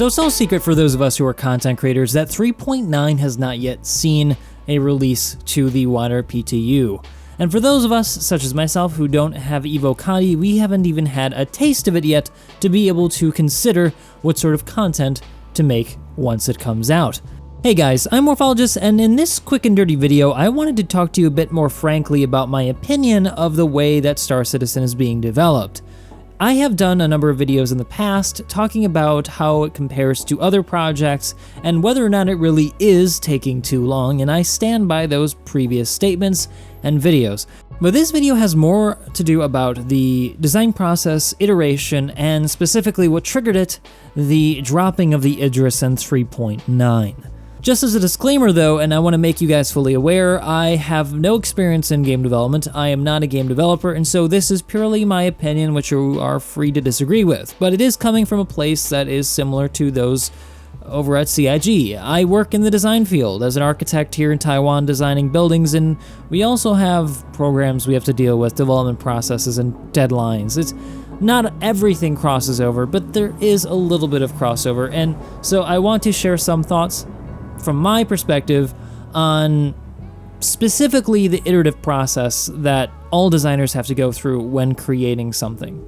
So it's no secret for those of us who are content creators that 3.9 has not yet seen a release to the wider PTU. And for those of us, such as myself, who don't have Evocati, we haven't even had a taste of it yet to be able to consider what sort of content to make once it comes out. Hey guys, I'm Morphologist, and in this quick and dirty video, I wanted to talk to you a bit more frankly about my opinion of the way that Star Citizen is being developed. I have done a number of videos in the past talking about how it compares to other projects and whether or not it really is taking too long, and I stand by those previous statements and videos. But this video has more to do about the design process, iteration, and specifically what triggered it, the dropping of the Idris in 3.9. Just as a disclaimer though, and I want to make you guys fully aware, I have no experience in game development, I am not a game developer, and so this is purely my opinion, which you are free to disagree with. But it is coming from a place that is similar to those over at CIG. I work in the design field as an architect here in Taiwan designing buildings, and we also have programs we have to deal with, development processes and deadlines. It's not everything crosses over, but there is a little bit of crossover, and so I want to share some thoughts from my perspective on specifically the iterative process that all designers have to go through when creating something.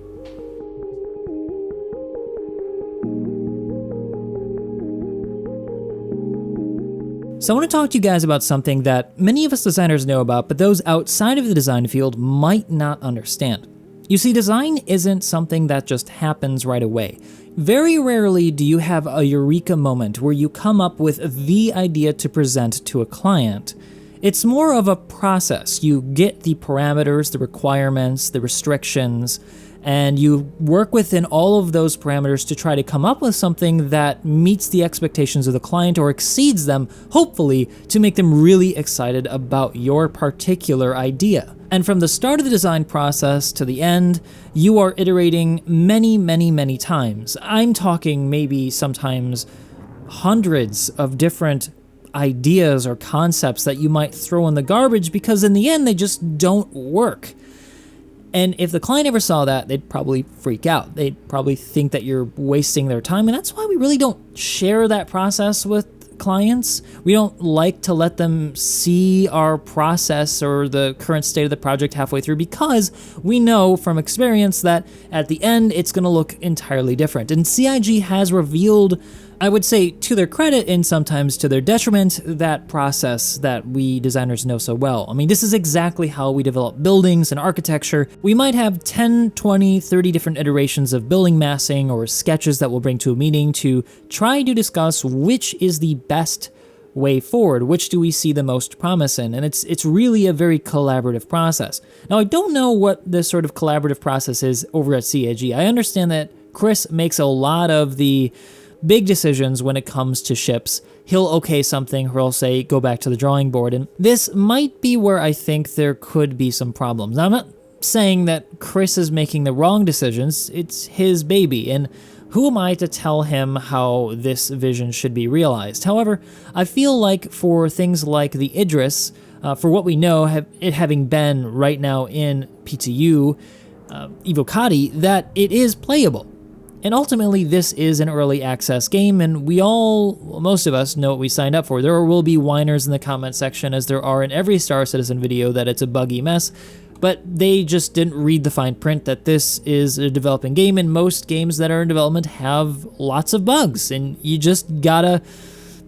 So I want to talk to you guys about something that many of us designers know about, but those outside of the design field might not understand. You see, design isn't something that just happens right away. Very rarely do you have a eureka moment where you come up with the idea to present to a client. It's more of a process. You get the parameters, the requirements, the restrictions, and you work within all of those parameters to try to come up with something that meets the expectations of the client or exceeds them, hopefully, to make them really excited about your particular idea. And from the start of the design process to the end, you are iterating many times. I'm talking maybe sometimes hundreds of different ideas or concepts that you might throw in the garbage because in the end they just don't work. And if the client ever saw that, they'd probably freak out. They'd probably think that you're wasting their time, and that's why we really don't share that process with clients. We don't like to let them see our process or the current state of the project halfway through because we know from experience that at the end it's going to look entirely different. And CIG has revealed, I would say to their credit and sometimes to their detriment, that process that we designers know so well. I mean, this is exactly how we develop buildings and architecture. We might have 10, 20, 30 different iterations of building massing or sketches that we'll bring to a meeting to try to discuss which is the best way forward, which do we see the most promise in, and it's really a very collaborative process. Now, I don't know what this sort of collaborative process is over at CIG. I understand that Chris makes a lot of the big decisions when it comes to ships. He'll okay something, or he'll say, go back to the drawing board, and this might be where I think there could be some problems. Now, I'm not saying that Chris is making the wrong decisions, it's his baby, and who am I to tell him how this vision should be realized? However, I feel like for things like the Idris, for what we know, it having been right now in PTU, Evocati, that it is playable. And ultimately, this is an early access game, and most of us know what we signed up for. There will be whiners in the comment section, as there are in every Star Citizen video, that it's a buggy mess, but they just didn't read the fine print that this is a developing game, and most games that are in development have lots of bugs, and you just gotta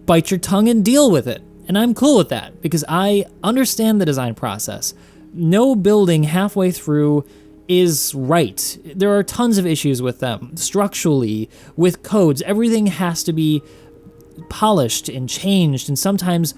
bite your tongue and deal with it. And I'm cool with that, because I understand the design process. No building halfway through is right. There are tons of issues with them. Structurally, with codes, everything has to be polished and changed, and sometimes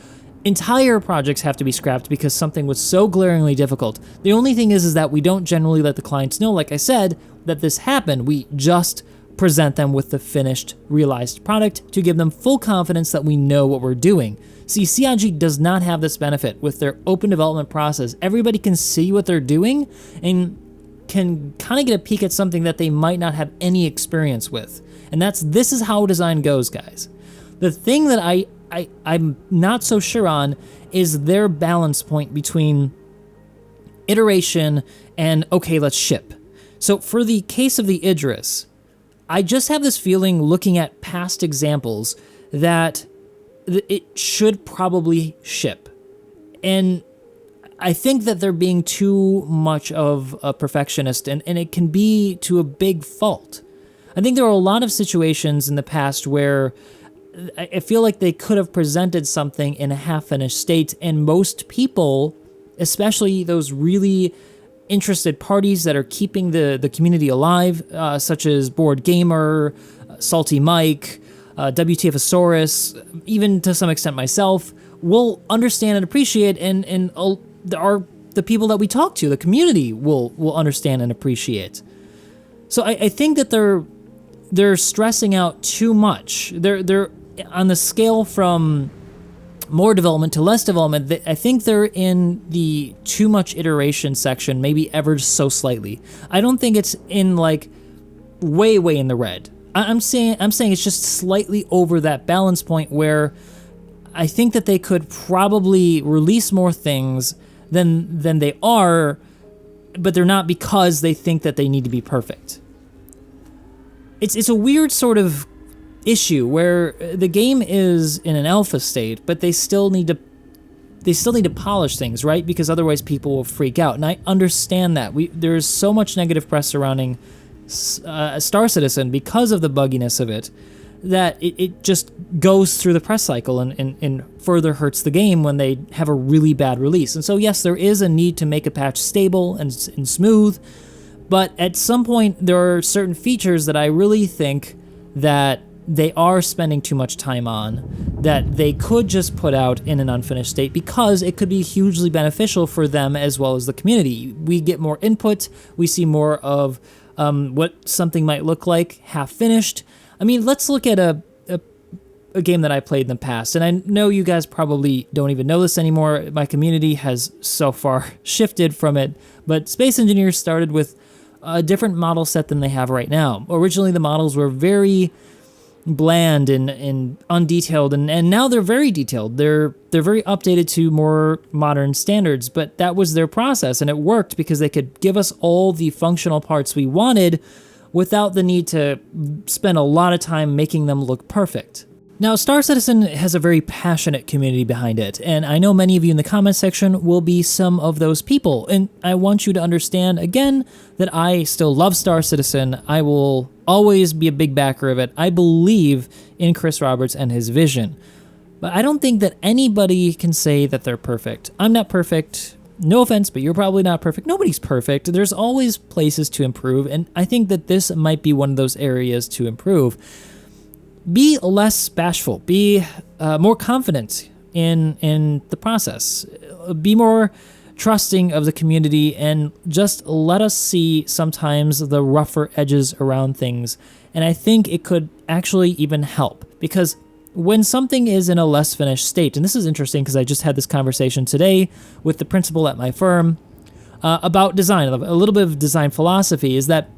entire projects have to be scrapped because something was so glaringly difficult. The only thing is that we don't generally let the clients know, like I said, that this happened. We just present them with the finished, realized product to give them full confidence that we know what we're doing. See, CIG does not have this benefit with their open development process. Everybody can see what they're doing and can kind of get a peek at something that they might not have any experience with. And this is how design goes, guys. The thing that I'm not so sure on is their balance point between iteration and, okay, let's ship. So for the case of the Idris, I just have this feeling looking at past examples that it should probably ship. And I think that they're being too much of a perfectionist, and it can be to a big fault. I think there are a lot of situations in the past where I feel like they could have presented something in a half-finished state, and most people, especially those really interested parties that are keeping the community alive, such as Board Gamer, Salty Mike, WTFosaurus, even to some extent myself, will understand and appreciate, and the people that we talk to, the community, will understand and appreciate. So I think that they're stressing out too much. They're on the scale from more development to less development. I think they're in the too much iteration section, maybe ever so slightly. I don't think it's in like way in the red. I'm saying it's just slightly over that balance point where I think that they could probably release more things than they are, but they're not because they think that they need to be perfect. It's a weird sort of issue where the game is in an alpha state, but they still need to polish things, right? Because otherwise people will freak out. And I understand that. There's so much negative press surrounding Star Citizen because of the bugginess of it, that it just goes through the press cycle and further hurts the game when they have a really bad release. And so yes, there is a need to make a patch stable and smooth, but at some point there are certain features that I really think that they are spending too much time on, that they could just put out in an unfinished state because it could be hugely beneficial for them as well as the community. We get more input, we see more of what something might look like half finished. I mean, let's look at a game that I played in the past, and I know you guys probably don't even know this anymore. My community has so far shifted from it, but Space Engineers started with a different model set than they have right now. Originally, the models were very bland and undetailed, and now they're very detailed. They're very updated to more modern standards, but that was their process, and it worked because they could give us all the functional parts we wanted without the need to spend a lot of time making them look perfect. Now, Star Citizen has a very passionate community behind it, and I know many of you in the comment section will be some of those people, and I want you to understand, again, that I still love Star Citizen. I will always be a big backer of it. I believe in Chris Roberts and his vision, but I don't think that anybody can say that they're perfect. I'm not perfect. No offense, but you're probably not perfect. Nobody's perfect. There's always places to improve, and I think that this might be one of those areas to improve. Be less bashful. Be more confident in the process. Be more trusting of the community, and just let us see sometimes the rougher edges around things. And I think it could actually even help, because when something is in a less finished state, and this is interesting because I just had this conversation today with the principal at my firm about design, a little bit of design philosophy, is that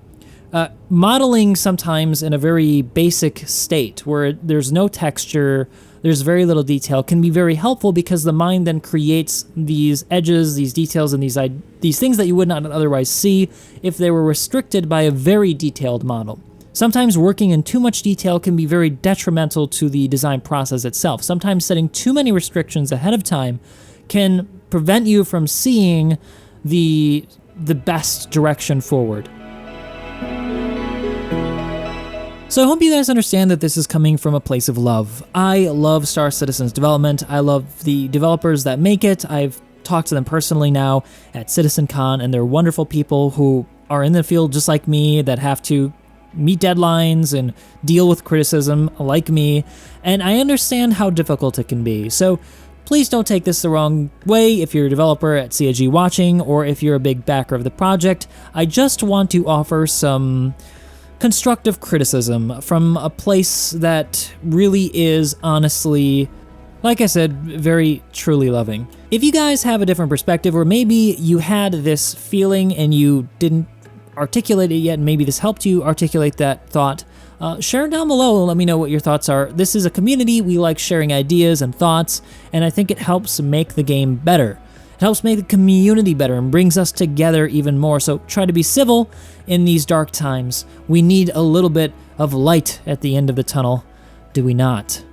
modeling sometimes in a very basic state where there's no texture, there's very little detail, can be very helpful because the mind then creates these edges, these details, and these things that you would not otherwise see if they were restricted by a very detailed model. Sometimes working in too much detail can be very detrimental to the design process itself. Sometimes setting too many restrictions ahead of time can prevent you from seeing the best direction forward. So I hope you guys understand that this is coming from a place of love. I love Star Citizen's development. I love the developers that make it. I've talked to them personally now at CitizenCon, and they're wonderful people who are in the field just like me, that have to meet deadlines and deal with criticism like me, and I understand how difficult it can be. So please don't take this the wrong way if you're a developer at CIG watching, or if you're a big backer of the project. I just want to offer some constructive criticism from a place that really is honestly, like I said, very truly loving. If you guys have a different perspective, or maybe you had this feeling and you didn't articulate it yet, and maybe this helped you articulate that thought, share it down below and let me know what your thoughts are. This is a community. We like sharing ideas and thoughts, and I think it helps make the game better. It helps make the community better and brings us together even more. So try to be civil in these dark times. We need a little bit of light at the end of the tunnel, do we not?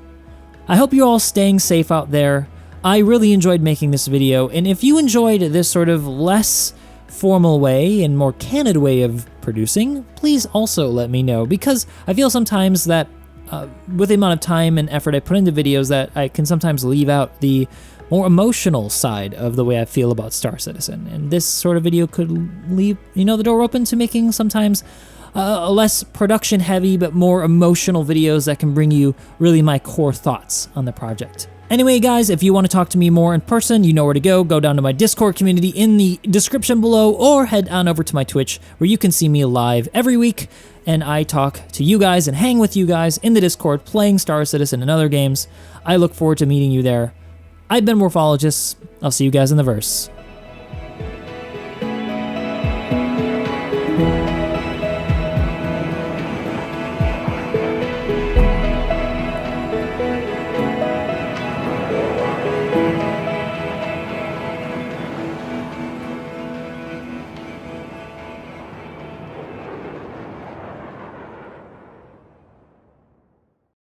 I hope you're all staying safe out there. I really enjoyed making this video, and if you enjoyed this sort of less formal way and more candid way of producing, please also let me know, because I feel sometimes that with the amount of time and effort I put into videos that I can sometimes leave out the more emotional side of the way I feel about Star Citizen, and this sort of video could leave, the door open to making sometimes less production heavy but more emotional videos that can bring you really my core thoughts on the project. Anyway, guys, if you want to talk to me more in person, you know where to go. Go down to my Discord community in the description below, or head on over to my Twitch, where you can see me live every week, and I talk to you guys and hang with you guys in the Discord playing Star Citizen and other games. I look forward to meeting you there. I've been Morphologist. I'll see you guys in the verse.